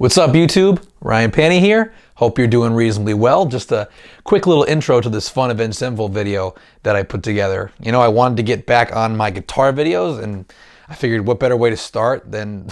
What's up, YouTube? Ryan Panny here. Hope you're doing reasonably well. Just a quick little intro to this fun Avenged Sevenfold video that I put together. You know, I wanted to get back on my guitar videos, and I figured what better way to start than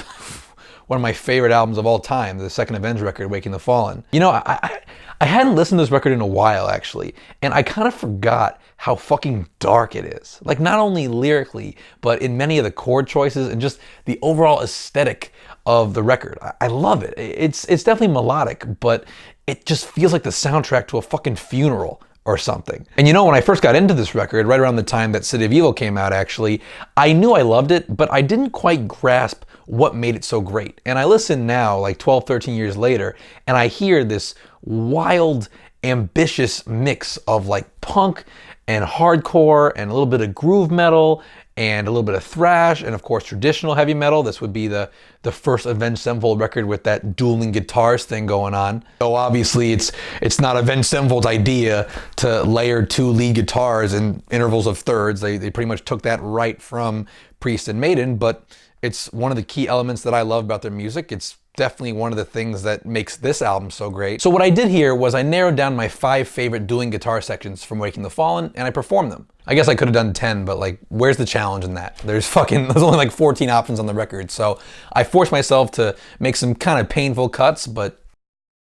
one of my favorite albums of all time, the second Avenged record, Waking the Fallen. You know, I hadn't listened to this record in a while, actually, and I kind of forgot how fucking dark it is. Like, not only lyrically, but in many of the chord choices and just the overall aesthetic of the record. I love it. It's definitely melodic, but it just feels like the soundtrack to a fucking funeral or something. And you know, when I first got into this record, right around the time that City of Evil came out, actually, I knew I loved it, but I didn't quite grasp what made it so great. And I listen now, like 12, 13 years later, and I hear this wild, ambitious mix of like punk and hardcore and a little bit of groove metal and a little bit of thrash and of course traditional heavy metal. This would be the first Avenged Sevenfold record with that dueling guitars thing going on. So obviously it's not Avenged Sevenfold's idea to layer two lead guitars in intervals of thirds. They pretty much took that right from Priest and Maiden, but it's one of the key elements that I love about their music. It's definitely one of the things that makes this album so great. So what I did here was I narrowed down my 5 favorite dueling guitar sections from Waking the Fallen, and I performed them. I guess I could have done 10, but like, where's the challenge in that? There's only like 14 options on the record, so I forced myself to make some kind of painful cuts, but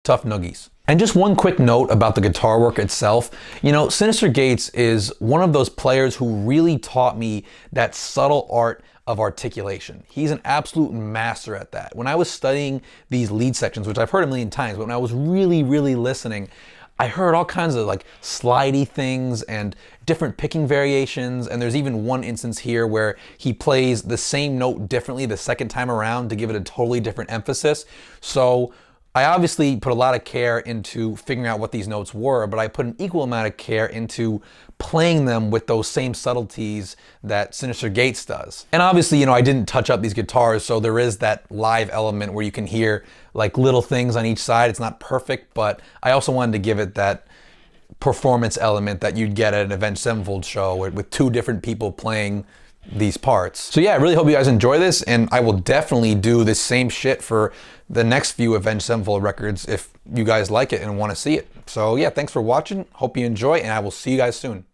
tough noogies. And just one quick note about the guitar work itself. You know, Synyster Gates is one of those players who really taught me that subtle art of articulation. He's an absolute master at that. When I was studying these lead sections, which I've heard a million times, but when I was really listening, I heard all kinds of like slidey things and different picking variations, and there's even one instance here where he plays the same note differently the second time around to give it a totally different emphasis. So I obviously put a lot of care into figuring out what these notes were, but I put an equal amount of care into playing them with those same subtleties that Synyster Gates does. And obviously, you know, I didn't touch up these guitars, so there is that live element where you can hear like little things on each side. It's not perfect, but I also wanted to give it that performance element that you'd get at an Avenged Sevenfold show with 2 different people playing these parts. So yeah, I really hope you guys enjoy this, and I will definitely do this same shit for the next few Avenged Sevenfold records if you guys like it and want to see it. So yeah, thanks for watching. Hope you enjoy, and I will see you guys soon.